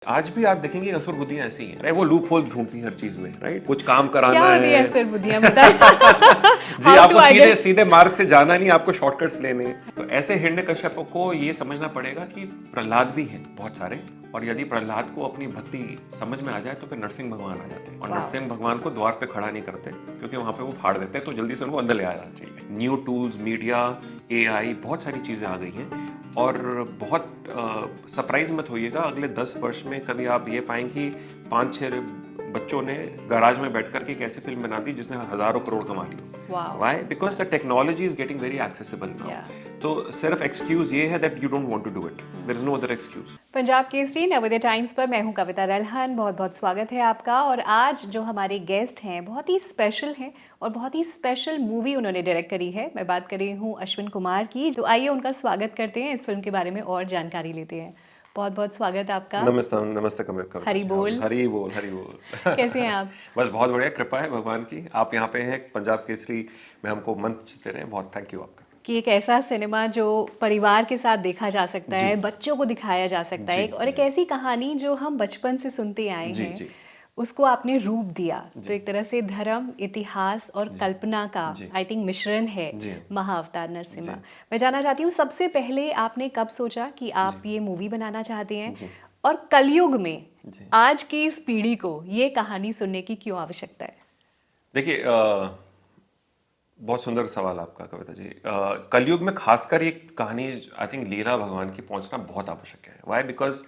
आज भी आप देखेंगे असुर बुद्धियां ऐसी हैं, राइट? वो लूप होल ढूंढती हैं हर चीज में, राइट? कुछ काम कराना क्या होती है है। असुर बुद्धियां बताएं। जी, हाउ टू आपको सीधे आइडेंटिफाई। सीधे मार्ग से जाना नहीं, आपको शॉर्टकट्स लेने हैं। तो ऐसे हिरण्यकश्यप को ये समझना पड़ेगा कि प्रहलाद भी हैं बहुत सारे, और यदि प्रहलाद को अपनी भक्ति समझ में आ जाए तो फिर नरसिंह भगवान आ जाते हैं, और वाह। नरसिंह भगवान को द्वार पे खड़ा नहीं करते क्योंकि वहां पे वो फाड़ देते हैं, तो जल्दी से उनको अंदर ले आना चाहिए। न्यू टूल्स, मीडिया, एआई, बहुत सारी चीजें आ गई हैं, और बहुत सरप्राइज मत होइएगा, अगले 10 वर्ष में कभी आप ये पाएंगे कि 5-6 बच्चों ने गराज में बैठ कर के एक ऐसी फिल्म बना दी जिसने हजारों करोड़ कमा ली। वाह। Why? Because the technology is getting very accessible now. Yeah. तो सिर्फ एक्सक्यूज ये है that you don't want to do it. There is no other excuse. Punjab Kesari Navodaya times पर मैं हूं कविता रल्हन। बहुत बहुत स्वागत है आपका। और आज जो हमारे गेस्ट हैं बहुत ही स्पेशल हैं और बहुत ही स्पेशल मूवी उन्होंने डायरेक्ट करी है। मैं बात कर रही हूं अश्विन कुमार की। तो आइए उनका स्वागत करते हैं, इस फिल्म के बारे में और जानकारी लेते हैं। बहुत बहुत स्वागत आपका। नमस्ते, नमस्ते कविता। हरि बोल। हरी बोल, हरी बोल। कैसे हैं आप? बस बहुत बढ़िया, कृपा है भगवान की। आप यहाँ पे हैं पंजाब केसरी में, हमको मंच दे रहे हैं, बहुत थैंक यू आपका। कि एक ऐसा सिनेमा जो परिवार के साथ देखा जा सकता है, बच्चों को दिखाया जा सकता है, और एक ऐसी कहानी जो हम बचपन से सुनते आए जी, हैं, जी। उसको आपने रूप दिया। तो एक तरह से धर्म, इतिहास और कल्पना का आई थिंक मिश्रण है जी। महाअवतार नरसिम्हा। मैं जानना चाहती हूँ, सबसे पहले आपने कब सोचा कि आप ये मूवी बनाना चाहते हैं, और कलयुग में आज की इस पीढ़ी को ये कहानी सुनने की क्यों आवश्यकता है? देखिए, बहुत सुंदर सवाल आपका कविता जी। कलयुग में खासकर ये कहानी, आई थिंक लीला भगवान की पहुंचना बहुत आवश्यक है। वाई? बिकॉज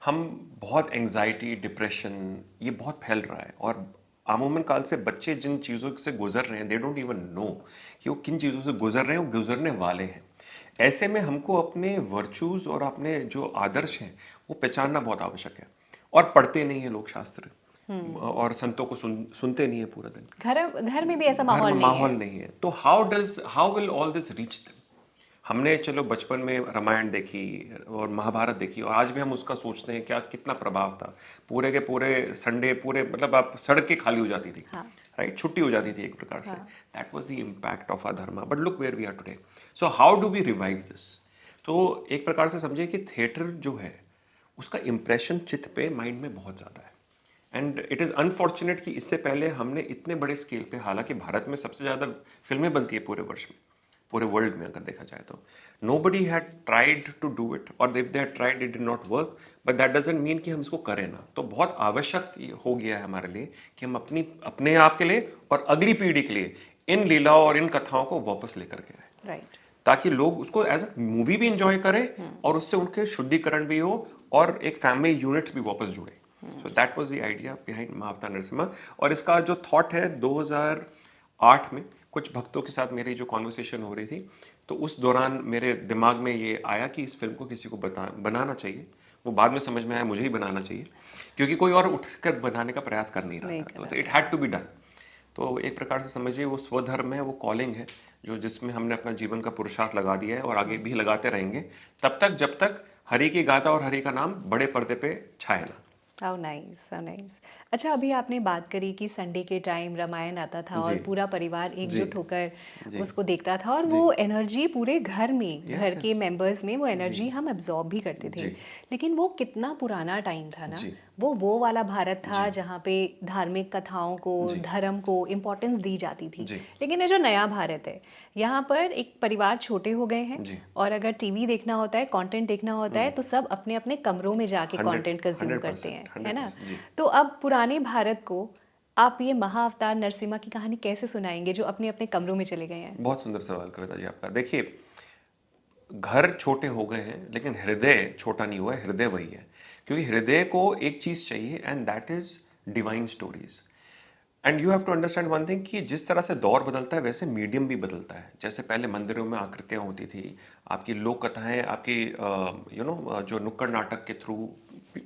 हम बहुत एंजाइटी, डिप्रेशन, ये बहुत फैल रहा है, और अमूमन काल से बच्चे जिन चीज़ों से गुजर रहे हैं, दे डोंट इवन नो कि वो किन चीज़ों से गुजर रहे हैं, वो गुजरने वाले हैं। ऐसे में हमको अपने वर्चूज और अपने जो आदर्श हैं वो पहचानना बहुत आवश्यक है। और पढ़ते नहीं है लोग शास्त्र, और संतों को सुनते नहीं है पूरा दिन। घर में भी ऐसा घर माहौल में नहीं माहौल है। नहीं है, तो how will all this reach them? हमने चलो बचपन में रामायण देखी और महाभारत देखी, और आज भी हम उसका सोचते हैं क्या कितना प्रभाव था। पूरे के पूरे संडे, पूरे मतलब आप सड़कें खाली हो जाती थी, राइट? छुट्टी हो जाती थी एक प्रकार से। That was the impact of our dharma. But look where we are today. So how do we revive this? तो एक प्रकार से समझिए कि थिएटर जो है उसका इम्प्रेशन चित्त पे, माइंड में बहुत ज़्यादा है। एंड इट इज़ अनफॉर्चुनेट कि इससे पहले हमने इतने बड़े स्केल पे, हालांकि भारत में सबसे ज़्यादा फिल्में बनती है पूरे वर्ष में, पूरे वर्ल्ड में अगर देखा जाए तो, nobody had tried to do it, और if they had tried it did not work. But that doesn't mean कि हम इसको करें ना। तो बहुत आवश्यक हो गया है हमारे लिए कि हम अपने आप के लिए और अगली पीढ़ी के लिए इन लीलाओं और इन कथाओं को वापस लेकर के आए, राइट। ताकि लोग उसको एज अ मूवी भी इंजॉय करें और उससे उनके शुद्धिकरण भी हो और एक फैमिली यूनिट्स भी वापस जुड़े। So that was the idea behind Mahavatar Narsimha. और इसका जो थॉट है, 2008 में कुछ भक्तों के साथ मेरी जो कॉन्वर्सेशन हो रही थी, तो उस दौरान मेरे दिमाग में ये आया कि इस फिल्म को किसी को बनाना चाहिए। वो बाद में समझ में आया मुझे ही बनाना चाहिए, क्योंकि कोई और उठकर बनाने का प्रयास कर नहीं रहा था। तो it had to be done. तो एक प्रकार से समझिए वो स्वधर्म है, वो कॉलिंग है, जो जिसमें हमने अपना जीवन का पुरुषार्थ लगा दिया है और आगे भी लगाते रहेंगे, तब तक जब तक हरि की गाथा और हरि का नाम बड़े पर्दे पे छाए ना। How nice, how nice. अच्छा, अभी आपने बात करी कि संडे के टाइम रामायण आता था और पूरा परिवार एकजुट होकर उसको देखता था, और वो एनर्जी पूरे घर में, घर के मेंबर्स में वो एनर्जी हम एब्जॉर्ब भी करते थे। लेकिन वो कितना पुराना टाइम था ना, वो वाला भारत था जहाँ पे धार्मिक कथाओं को, धर्म को इम्पोर्टेंस दी जाती थी। लेकिन ये जो नया भारत है, यहाँ पर एक परिवार छोटे हो गए हैं, और अगर टीवी देखना होता है, कंटेंट देखना होता है, तो सब अपने अपने कमरों में जाके कंटेंट कंज्यूम करते हैं, है ना? तो अब पुराने भारत को आप ये महाअवतार नरसिम्हा की कहानी कैसे सुनाएंगे जो अपने अपने कमरों में चले गए हैं? बहुत सुंदर सवाल कविता जी आपका। देखिए, घर छोटे हो गए हैं लेकिन हृदय छोटा नहीं हुआ है, हृदय वही है। क्योंकि हृदय को एक चीज चाहिए, and that is divine stories. And you have to understand one thing कि जिस तरह से दौर बदलता है वैसे मीडियम भी बदलता है। जैसे पहले मंदिरों में आकृतियाँ होती थी, आपकी लोक कथाएं, आपकी जो नुक्कड़ नाटक के थ्रू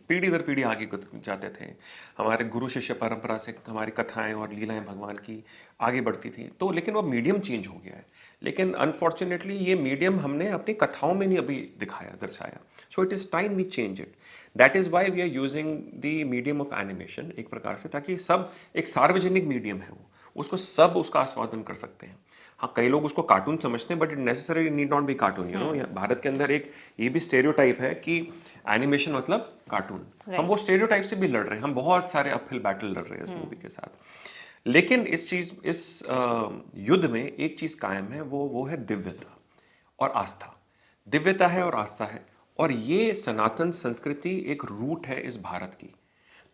पीढ़ी दर पीढ़ी आगे जाते थे। हमारे गुरु शिष्य परंपरा से हमारी कथाएं और लीलाएं भगवान की आगे बढ़ती थी। तो लेकिन वो मीडियम चेंज हो गया है। लेकिन अनफॉर्चुनेटली ये मीडियम हमने अपनी कथाओं में नहीं अभी दिखाया, दर्शाया। So it is time we change it. That is why we are using the medium of animation, एक प्रकार से, ताकि सब एक सार्वजनिक मीडियम है, वो उसको सब उसका आस्वादन कर सकते हैं। हाँ, कई लोग उसको कार्टून समझते हैं, but it necessary need not be cartoon, you know. Bharat के अंदर एक ये भी स्टेरियोटाइप है कि एनिमेशन मतलब कार्टून। हम वो स्टेरियोटाइप से भी लड़ रहे हैं, हम बहुत सारे अपहिल बैटल लड़ रहे हैं इस मूवी के साथ। लेकिन इस युद्ध में एक चीज कायम है, वो है दिव्यता और आस्था। दिव्यता है और आस्था है, और ये सनातन संस्कृति एक रूट है इस भारत की।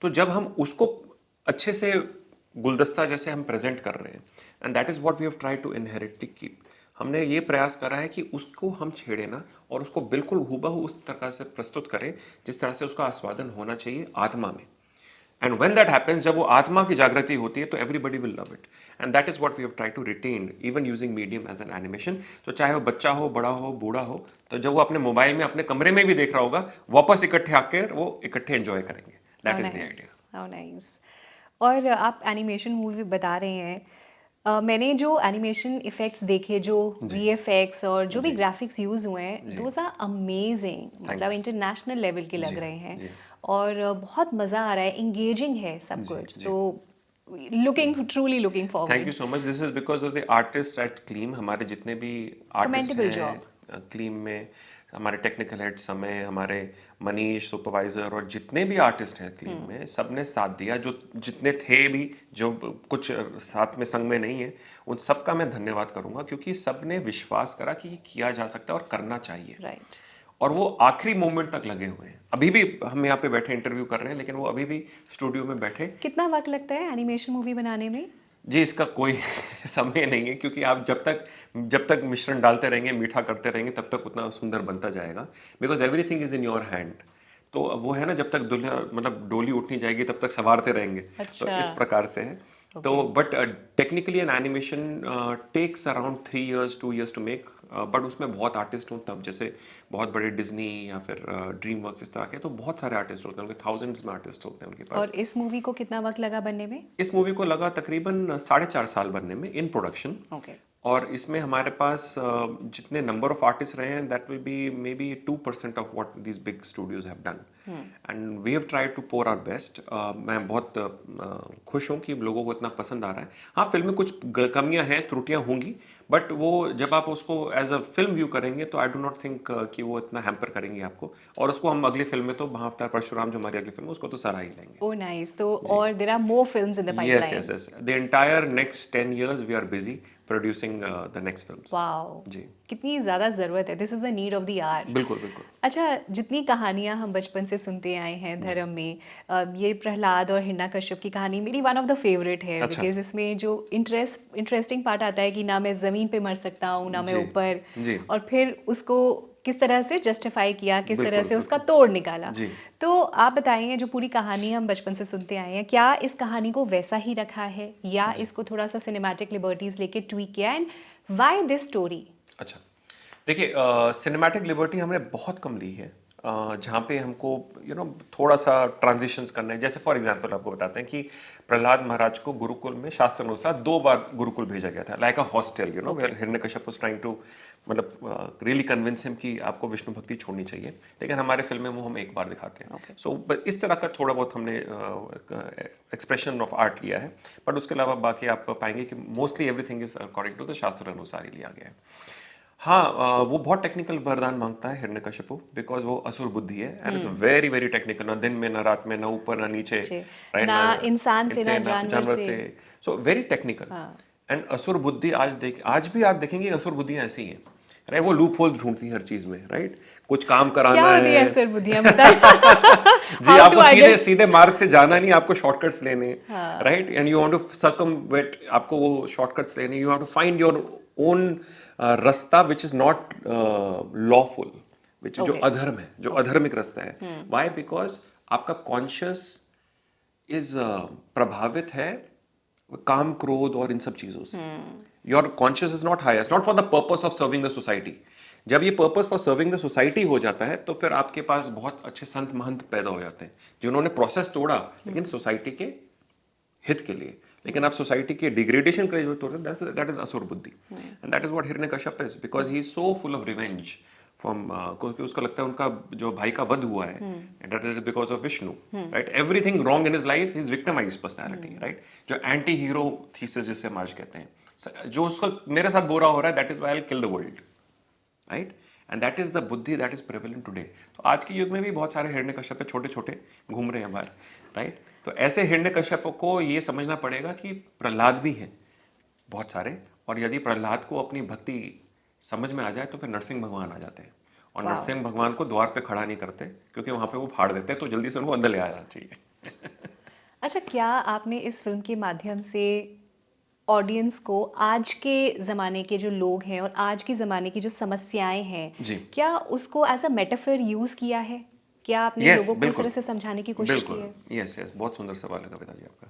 तो जब हम उसको अच्छे से गुलदस्ता जैसे हम प्रेजेंट कर रहे हैं, and that is what we have tried to inherently keep. हमने ये प्रयास करा है कि उसको हम छेड़े ना, और उसको बिल्कुल हूबहू उस तरह से प्रस्तुत करें जिस तरह से उसका आस्वादन होना चाहिए आत्मा में। एंड व्हेन दैट हैपेंस, जब वो आत्मा की जागृति होती है, तो everybody will love it. And that is what we have tried to retain even using medium as an animation. तो चाहे वो बच्चा हो, बड़ा हो, बूढ़ा हो, तो जब वो अपने मोबाइल में अपने कमरे में भी देख रहा होगा, वापस इकट्ठे आकर वो इकट्ठे एंजॉय करेंगे। That is the idea. How nice. और आप एनिमेशन मूवी बता रहे हैं, मैंने जो एनिमेशन इफेक्ट्स देखे, जो वीएफएक्स और जो भी ग्राफिक्स यूज हुए हैं, दोज आर अमेजिंग, मतलब इंटरनेशनल लेवल के लग रहे हैं। और बहुत मज़ा आ रहा है, इंगेजिंग है सब कुछ। So truly looking thank forward. You so much. This is because of the artist at Kleem. हमारे जितने भी आर्टिस्ट कमेंडेबल हैं जॉब। क्लीम में, हमारे टेक्निकल हेड समय, हमारे मनीष सुपरवाइजर, और जितने भी आर्टिस्ट हैं क्लीम में, सबने साथ दिया। जो जितने थे भी, जो कुछ साथ में संग में नहीं है, उन सबका मैं धन्यवाद करूंगा, क्योंकि सबने विश्वास करा कि ये किया जा सकता है और करना चाहिए। राइट। और वो आखिरी मोमेंट तक लगे हुए हैं। अभी भी हम यहाँ पे बैठे इंटरव्यू कर रहे हैं, लेकिन वो अभी भी स्टूडियो में बैठे। कितना वक्त लगता है एनिमेशन मूवी बनाने में? जी, इसका कोई समय नहीं है, क्योंकि आप जब तक मिश्रण डालते रहेंगे, मीठा करते रहेंगे, तब तक उतना सुंदर बनता जाएगा। Because everything is in your hand. तो वो है ना, जब तक दुल्हा मतलब डोली उठनी जाएगी, तब तक संवारते रहेंगे। तो अच्छा। इस प्रकार से है। तो but technically an animation takes around 3 years 2 years to make. But उसमें बहुत आर्टिस्ट हों तब, जैसे बहुत बड़े डिज्नी या फिर ड्रीम वर्क्स इस तरह के, तो बहुत सारे आर्टिस्ट होते हैं, उनके थाउजेंड्स में आर्टिस्ट होते हैं उनके पास। और इस मूवी को कितना वक्त लगा बनने में? इस मूवी को लगा तकरीबन 4.5 साल बनने में, इन प्रोडक्शन। ओके। और इसमें हमारे पास जितने नंबर ऑफ आर्टिस्ट रहे हैं, that will be maybe 2% of what these big studios have done, and we have tried to pour our best. मैं बहुत खुश हूँ कि लोगों को इतना पसंद आ रहा है। हाँ, फिल्म में कुछ कमियां हैं, त्रुटियां होंगी, बट वो जब आप उसको एज अ फिल्म व्यू करेंगे, तो आई डू नॉट थिंक कि वो इतना हैम्पर करेंगी आपको। और उसको हम अगली फिल्म में, तो महाअवतार परशुराम जो हमारी अगली फिल्म है, उसको तो सराह ही लेंगे। Oh nice. तो और there are more films in the Yes, pipeline? yes, yes. The entire next 10 years we are busy producing the next films. Wow, जी, कितनी ज़्यादा ज़रूरत है। This is the need of the hour. बिल्कुल बिल्कुल। अच्छा, जितनी कहानियाँ हम बचपन से सुनते आए हैं धर्म में, ये प्रहलाद और हिरण्यकश्यप की कहानी मेरी वन ऑफ द फेवरेट है। अच्छा। बिकॉज इसमें जो इंटरेस्टिंग पार्ट आता है कि ना मैं ज़मीन पे मर सकता हूँ, ना मैं जी, ऊपर, जी। और फिर उसको किस तरह से जस्टिफाई किया, किस तरह बिल्कुल से उसका बिल्कुल। तोड़ निकाला। जी। तो आप बताइए, जो पूरी कहानी हम बचपन से सुनते आए हैं, क्या इस कहानी को वैसा ही रखा है, या इसको थोड़ा सा सिनेमैटिक लिबर्टीज लेके ट्वीक किया, एंड व्हाई दिस स्टोरी? अच्छा, देखिए, सिनेमैटिक लिबर्टी हमने बहुत कम ली है। जहाँ पे हमको थोड़ा सा ट्रांजिशंस करना है। जैसे फॉर एग्जांपल आपको बताते हैं कि प्रहलाद महाराज को गुरुकुल में शास्त्र अनुसार 2 बार गुरुकुल भेजा गया था, like a hostel, where Hiranyakashyap was trying to मतलब रियली कन्विंस हिम कि आपको विष्णु भक्ति छोड़नी चाहिए। लेकिन हमारे फिल्म में वो हम एक बार दिखाते हैं। सो इस तरह का थोड़ा बहुत हमने एक्सप्रेशन ऑफ आर्ट लिया है, बट उसके अलावा बाकी आप पाएंगे कि mostly everything is according to the shastra अनुसार ही लिया गया है। हाँ, वो बहुत टेक्निकल वरदान मांगता है हिरण्यकश्यप, बिकॉज वो असुर बुद्धि है, and it's very very technical. ना दिन में, ना रात में, ना ऊपर, ना नीचे, राइट, ना इंसान से, ना जानवर से। So very technical. एंड असुर बुद्धि आज भी आप देखेंगे असुर बुद्धियां ऐसी हैं, राइट। वो लूप होल ढूंढती है हर चीज में, राइट। कुछ काम कराना क्या होती है है। असुर बुद्धियां, बताइए। जी, आपको सीधे सीधे मार्ग से जाना नहीं, आपको शॉर्टकॉर्टफुल लेने, right. And you want to circumvent, आपको वो शॉर्टकट्स लेने, you have to find your own रास्ता which is not lawful, which जो अधर्म है, जो अधर्मिक रास्ता है। व्हाई? बिकॉज आपका कॉन्शियस इज प्रभावित है काम, क्रोध और इन सब चीजों से। Your conscious is not highest, not for the purpose of serving the society. जब ये purpose for serving the society हो जाता है, तो फिर आपके पास बहुत अच्छे संत महंत पैदा हो जाते हैं, जिन्होंने प्रोसेस तोड़ा, लेकिन सोसाइटी के हित के लिए। लेकिन आप सोसाइटी के डिग्रेडेशन के लिए तोड़ रहे हैं, दैट इज असुर बुद्धि, and that is what Hiranyakashyap is, because he is so full of revenge from, क्योंकि उसको लगता है उनका जो भाई का वध हुआ है, that is because of Vishnu, right. Everything wrong in his life, his victimised personality, right. जो एंटी हीरो थीसिस जिसे हम आज कहते हैं, जो उसको मेरे साथ बुरा हो रहा है, that is why I kill the world, right? And that is the बुद्धि दैट इज प्रेवलेंट टुडे। तो आज के युग में भी बहुत सारे हिरण्यकश्यप छोटे छोटे घूम रहे हैं बाहर, राइट? तो ऐसे हिरण्यकश्यप को ये समझना पड़ेगा कि प्रहलाद भी हैं बहुत सारे, और यदि प्रहलाद को अपनी भक्ति समझ में आ जाए तो फिर नरसिंह भगवान आ जाते हैं, और वाह। नरसिंह भगवान को द्वार पे खड़ा नहीं करते क्योंकि वहां पे वो फाड़ देते हैं, तो जल्दी से उनको अंदर ले आना चाहिए। अच्छा, क्या आपने इस फिल्म के माध्यम से ऑडियंस को आज के ज़माने के जो लोग हैं और आज के ज़माने की जो समस्याएं हैं, जी, क्या उसको एज अ मेटाफर यूज़ किया है? क्या आपने यस, लोगों को इस बिल्कुल, तरह से समझाने की कोशिश की बिल्कुल, है? यस यस, बहुत सुंदर सवाल है कविता जी आपका।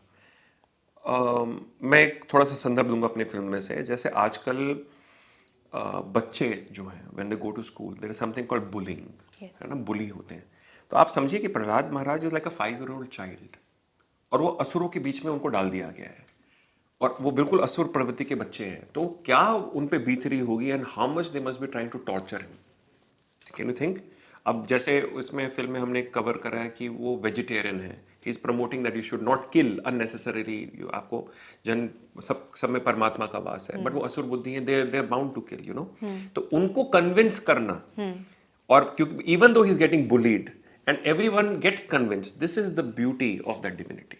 मैं एक थोड़ा सा संदर्भ दूंगा अपनी फिल्म में से। जैसे आजकल बच्चे जो हैं, when they go to school, there is something called bullying, Yes. है ना, बुली होते हैं। तो आप समझिए कि Prahlad Maharaj is like a 5 year old child, और वो असुरों के बीच में उनको डाल दिया गया है, और वो बिल्कुल असुर प्रवृत्ति के बच्चे हैं। तो क्या उन पे बीत रही होगी, and how much they must be trying to torture him. Can you think? अब जैसे उसमें फिल्म में हमने कवर करा है कि वो वेजिटेरियन है, he is promoting that you should not kill unnecessarily, आपको जन सब में परमात्मा का वास है, बट वो असुर बुद्धि है, they are bound to kill, you know. तो उनको कन्विंस करना, और क्योंकि even though he is getting bullied and everyone gets convinced, this is the beauty of that divinity.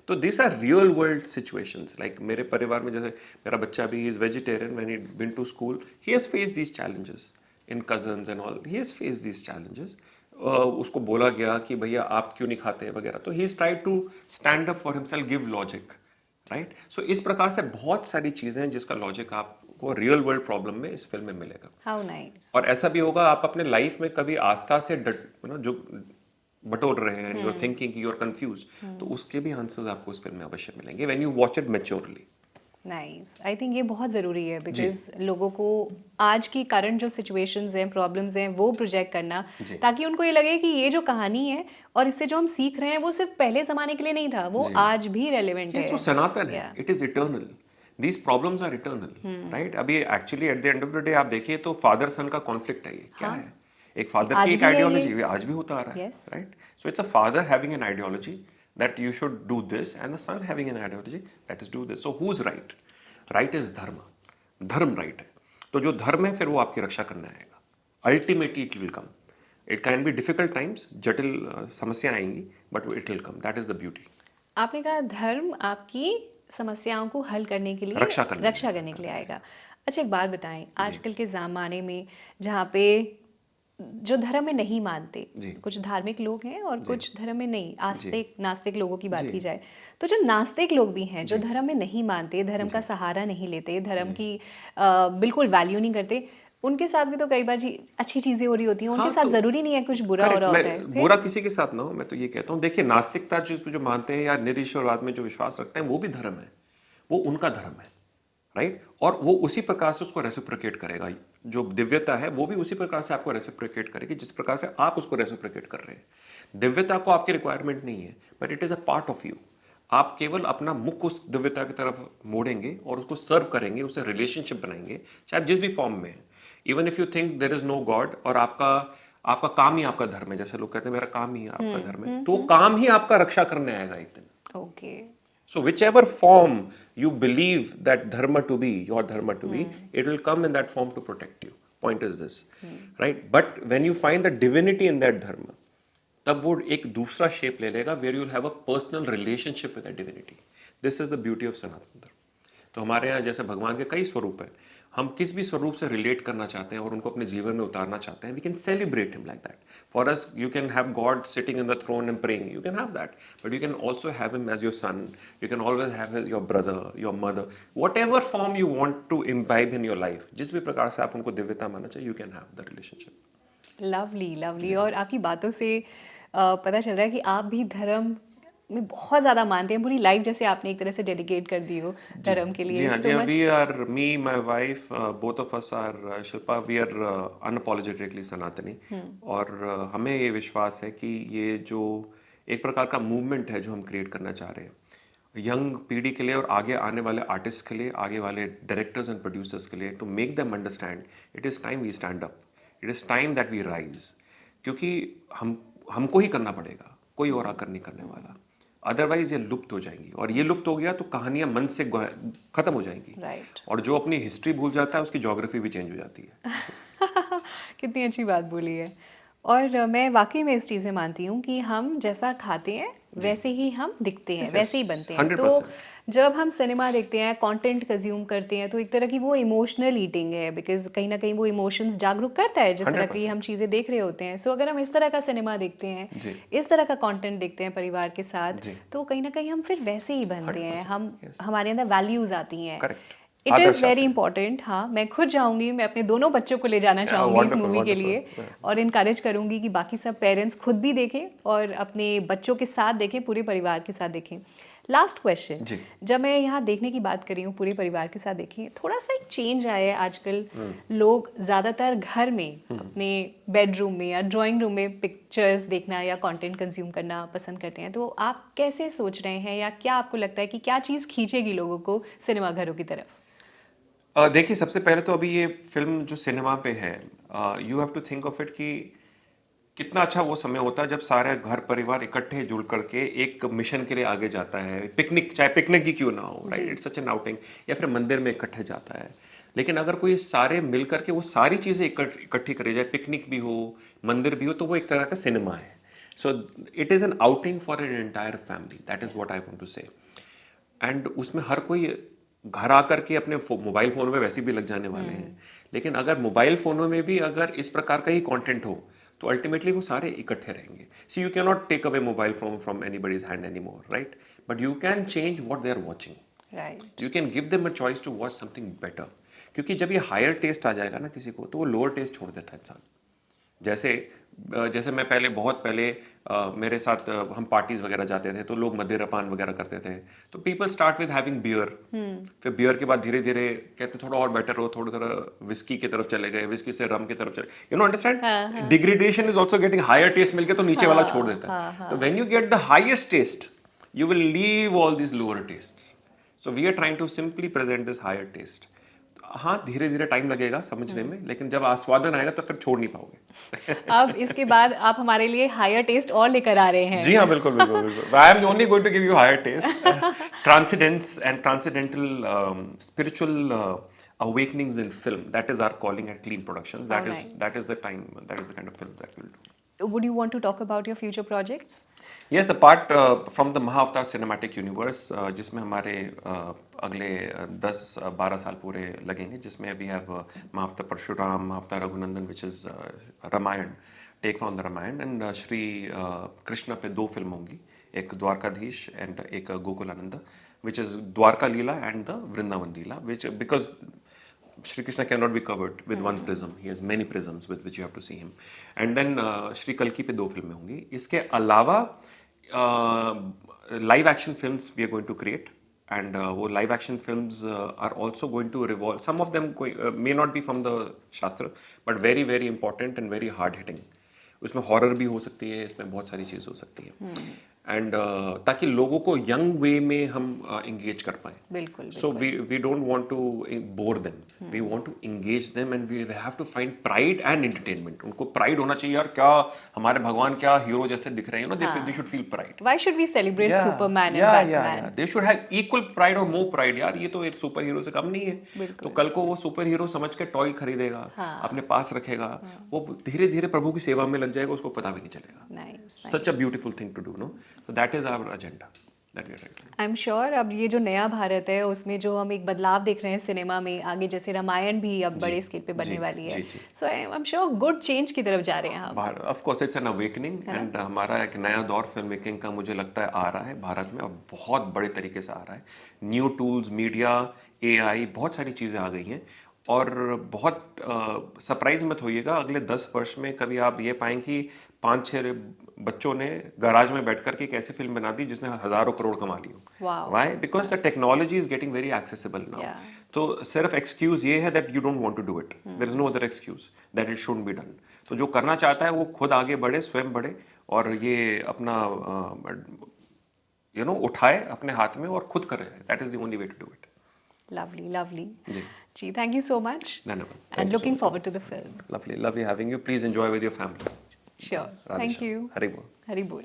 तो this are real world situations. Like मेरे परिवार में जैसे मेरा बच्चा भी is vegetarian, when he been to school he has faced these challenges in cousins and all, he has faced these challenges. उसको बोला गया कि भैया आप क्यों नहीं खाते वगैरह, तो he is try to stand up for himself, give logic, right? So इस प्रकार से बहुत सारी चीजें हैं जिसका लॉजिक आपको रियल वर्ल्ड प्रॉब्लम में इस फिल्म में मिलेगा। How nice. और ऐसा भी होगा, आप अपने लाइफ में कभी आस्था से जो बटोर रहे हैं, यूर थिंकिंग, यूर कंफ्यूज, तो उसके भी आंसर्स आपको इस फिल्म में अवश्य मिलेंगे when you watch it maturely. Nice, I think ये बहुत ज़रूरी है बिकॉज लोगों को आज की करंट जो सिचुएशंस हैं, प्रॉब्लम्स हैं, वो प्रोजेक्ट करना, जी, ताकि उनको ये लगे कि ये जो कहानी है और इससे जो हम सीख रहे हैं वो सिर्फ पहले ज़माने के लिए नहीं था, वो जी, आज भी रेलेवेंट यस, वो है। सनातन है, या it is eternal, these problems are eternal, right? अभी actually at the end of the day आप देखिए तो फादर सन का कॉन्फ्लिक्ट है, ये क्या हाँ, है? एक फादर की आज एक भी है आइडियोलॉजी, ये। आज भी होता आ रहा है, yes. Right? So it's a father having an ideology that you should do this, and a son having an ideology that is do this. So who is right? Right is dharma, dharma right है। तो जो धर्म है फिर वो आपकी रक्षा करने आएगा, ultimately it will come. It can be difficult times, जटिल समस्या आएंगी, but it will come, that is the beauty. आपने कहा धर्म आपकी समस्याओं को हल करने के लिए, रक्षा करने रक्षा आएगा, करने के लिए आएगा। अच्छा, एक बात बताएं, जी, आजकल के ज़माने में जहाँ पे जो धर्म में नहीं मानते, जी, कुछ धार्मिक लोग हैं और जी, कुछ धर्म में नहीं, जी, आस्तिक नास्तिक लोगों की बात जी, की जाए, तो जो नास्तिक लोग भी हैं, जो जी, धर्म में नहीं मानते, धर्म का जी, सहारा नहीं लेते, धर्म जी। की बिल्कुल वैल्यू नहीं करते, उनके साथ भी तो कई बार जी अच्छी चीज़ें हो रही होती हैं, उनके हाँ, साथ तो ज़रूरी नहीं है कुछ बुरा हो करेक्ट, रहा मैं होता है बुरा फिर। किसी के साथ ना हो, मैं तो ये कहता हूँ, देखिए नास्तिकता जो जो मानते हैं या निरीश्वरवाद में जो विश्वास रखते हैं वो भी धर्म है, वो उनका धर्म है, राइट? और वो उसी प्रकार से उसको रेसिप्रोकेट करेगा, जो दिव्यता है वो भी उसी प्रकार से आपको रेसिप्रोकेट करेगी जिस प्रकार से आप उसको रेसिप्रोकेट कर रहे हैं। दिव्यता को आपकी रिक्वायरमेंट नहीं है, but it is a part of you. आप केवल अपना मुख उस दिव्यता की तरफ मोड़ेंगे और उसको सर्व करेंगे, उससे रिलेशनशिप बनाएंगे, चाहे आप जिस भी फॉर्म में है। Even if you think there is no God, और आपका आपका काम ही आपका धर्म है, जैसे लोग कहते हैं मेरा काम ही आपका धर्म है, तो वो काम ही आपका रक्षा करने आएगा एक दिन। Okay. So whichever form you believe that dharma to be, your dharma to be, it will come in that form to protect you. Point is this, right? But when you find the divinity in that dharma, तब वो एक दूसरा shape ले लेगा, where you'll have a personal relationship with that divinity. This is the beauty of Sanatana Dharma. तो हमारे यहाँ जैसे भगवान के कई स्वरूप हैं, हम किस भी स्वरूप से रिलेट करना चाहते हैं और उनको अपने जीवन में उतारना चाहते हैं, we can celebrate him like that. For us, you can have God sitting in the throne and praying, you can have that, but you can also have him as your son, you can always have your brother, your mother, whatever form you want to imbibe in your life, जिस भी प्रकार से आप उनको दिव्यता मानना चाहिए, you can have the relationship. Lovely lovely. और आपकी बातों से पता चल रहा है कि आप भी धर्म में बहुत ज़्यादा मानते हैं, पूरी लाइफ जैसे आपने एक तरह से डेडिकेट कर दी हो जी, धर्म के जी लिए। हाँ, जी सो हाँ, much. We are, me my wife, both of us are, Shilpa, we are unapologetically Sanatani. और हमें ये विश्वास है कि ये जो एक प्रकार का मूवमेंट है जो हम क्रिएट करना चाह रहे हैं यंग पीढ़ी के लिए और आगे आने वाले आर्टिस्ट के लिए, आगे वाले डायरेक्टर्स एंड प्रोड्यूसर्स के लिए, to make them understand it is time we stand up, it is time that we rise. क्योंकि हमको ही करना पड़ेगा, कोई और आकर नहीं करने वाला। अदरवाइज ये लुप्त हो जाएंगी, और ये लुप्त हो गया तो कहानियां मन से खत्म हो जाएंगी। राइट। और जो अपनी हिस्ट्री भूल जाता है उसकी ज्योग्राफी भी चेंज हो जाती है। कितनी अच्छी बात बोली है। और मैं वाकई में इस चीज़ में मानती हूँ कि हम जैसा खाते हैं वैसे ही हम दिखते हैं, वैसे ही बनते हैं। तो 100%। जब हम सिनेमा देखते हैं, कंटेंट कंज्यूम करते हैं, तो एक तरह की वो इमोशनल ईटिंग है, बिकॉज कहीं ना कहीं वो इमोशंस जागरूक करता है जिस तरह की 100%। हम चीज़ें देख रहे होते हैं। सो अगर हम इस तरह का सिनेमा देखते हैं, जी इस तरह का कंटेंट देखते हैं परिवार के साथ, जी। तो कहीं ना कहीं हम फिर वैसे ही बनते हैं। 100%। हम यस। हमारे अंदर वैल्यूज आती हैं। Correct. It is Adarsh very आते हैं। इंपॉर्टेंट। हाँ, मैं खुद जाऊंगी, मैं अपने दोनों बच्चों को ले जाना चाहूंगी इस वंडरफुल मूवी के लिए, वंडरफुल। और इनकरेज करूंगी कि बाकी सब पेरेंट्स खुद भी देखें और अपने बच्चों के साथ देखें, पूरे परिवार के साथ देखें। लास्ट क्वेश्चन, जी। जब मैं यहाँ देखने की बात कर रही हूँ पूरे परिवार के साथ देखें, थोड़ा सा एक चेंज आया है आजकल। लोग ज़्यादातर घर में अपने बेडरूम में या ड्राइंग रूम में पिक्चर्स देखना या कंटेंट कंज्यूम करना पसंद करते हैं। तो आप कैसे सोच रहे हैं, या क्या आपको लगता है कि क्या चीज़ खींचेगी लोगों को सिनेमा घरों की तरफ? देखिए, सबसे पहले तो अभी ये फिल्म जो सिनेमा पे है, you have to think of it कि कितना अच्छा वो समय होता है जब सारे घर परिवार इकट्ठे जुड़ करके एक मिशन के लिए आगे जाता है। पिकनिक, चाहे पिकनिक ही क्यों ना हो, right, it's such an outing, या फिर मंदिर में इकट्ठे जाता है। लेकिन अगर कोई सारे मिल करके वो सारी चीजें इकट्ठी करी जाए, पिकनिक भी हो, मंदिर भी हो, तो वो एक तरह का सिनेमा है। So it is an outing for an entire family, that is what I want to say. And उसमें हर कोई घर आकर के अपने मोबाइल फोन में वैसे भी लग जाने वाले हैं। लेकिन अगर मोबाइल फोनों में भी अगर इस प्रकार का ही कंटेंट हो, तो अल्टीमेटली वो सारे इकट्ठे रहेंगे। See you can not take away mobile phone from anybody's hand any more, right, but you can change what they are watching. Right. You can give them a choice to watch something better. क्योंकि जब ये higher taste आ जाएगा ना किसी को, तो वो lower test छोड़ देता है इंसान। जैसे जैसे मैं पहले, बहुत पहले मेरे साथ हम पार्टीज वगैरह जाते थे, तो लोग मदिरापान वगैरह करते थे, तो people start with having beer. फिर बियर के बाद धीरे धीरे कहते थोड़ा और बेटर हो, थोड़ा थोड़ा विस्की की तरफ चले गए, विस्की से रम की तरफ चले, you know understand, degradation is also getting higher taste मिल गया तो नीचे वाला छोड़ देता है। तो when you get the highest taste, you will leave all this lower taste. So we are trying to simply present this higher taste. हाँ, धीरे धीरे टाइम लगेगा समझने में, लेकिन जब आस्वादन आएगा तो फिर छोड़ नहीं पाओगे। अब इसके बाद आप हमारे लिए हायर टेस्ट और लेकर आ रहे जी हाँ, हैं। बिल्कुल बिल्कुल बिल्कुल। I am only going to give you higher test, transcendence and transcendental spiritual awakenings in film. That is our calling at Clean Productions. How That is nice. that is the time, that is the kind of films that we'll do. Would you want to talk about your future projects? Yes, apart from the Mahavatar cinematic universe, जिसमें हमारे अगले 10-12 साल पूरे लगेंगे, जिसमें we have Mahavatar Parshuram, Mahavatar Raghunandan, which is Ramayana, take from the Ramayana, and Shri Krishna पे 2 film होंगी, एक द्वारकाधीश एंड एक Gokulanand, which is Dwarka Leela and the Vrindavan Leela, which because Shri Krishna cannot be covered with one prism. He has many prisms with which you have to see him. And then Shri Kalki पे 2 फिल्में होंगी। इसके अलावा live action films we are going to create, and वो live action films are also going to revolve. Some of them may not be from the शास्त्र, but very very important and very hard hitting. उसमें horror भी हो सकती है, इसमें बहुत सारी चीज़ हो सकती है, एंड ताकि लोगों को यंग वे में हम इंगेज कर पाए। बिल्कुल। So we don't want to bore them, we want to engage them, and we have to find pride and entertainment. उनको प्राइड होना चाहिए, यार क्या हमारे भगवान क्या हीरो जैसे दिख रहे हैं, they should feel pride. Why should we celebrate Superman and Batman? They should have equal pride और मोर प्राइड। यार ये तो एक सुपर हीरो से कम नहीं है। तो कल को वो सुपर हीरो समझ के टॉय खरीदेगा, अपने पास रखेगा, वो धीरे धीरे प्रभु की सेवा में लग जाएगा, उसको पता भी नहीं चलेगा। Nice. Such a beautiful thing to do, no? So that is our agenda that we are trying to do. I am sure अब ये जो नया भारत है उसमें जो हम एक बदलाव देख रहे हैं सिनेमा में आगे, जैसे रामायण भी अब बड़े स्केल पे बनने वाली है, so I am sure good change की तरफ जा रहे हैं हम। Of course it's an awakening, and हमारा एक नया दौर फिल्म मेकिंग का मुझे लगता है आ रहा है भारत में, और बहुत बड़े तरीके से आ रहा है। न्यू टूल्स, मीडिया, एआई, बहुत सारी चीज़ें आ गई हैं, और बहुत सरप्राइज मत होइएगा, अगले 10 वर्ष में कभी आप ये पाएं कि 5-6 बच्चों ने गराज में बैठ करके एक ऐसी फिल्म बना दी जिसने हजारों करोड़ कमा ली हो। Why? Because the technology is getting very accessible now. तो सिर्फ एक्सक्यूज ये है that you don't want to do it, there is no other excuse that it should be done. तो जो करना चाहता है वो खुद आगे बढ़े, स्वयं बढ़े, और ये अपना उठाए अपने हाथ में और खुद करे। That is the only way to do it. Lovely, lovely. जी, thank you so much. And looking forward to the film. Lovely having you. Please enjoy with your family. Sure. Thank you. Hari Bol. Hari Bol.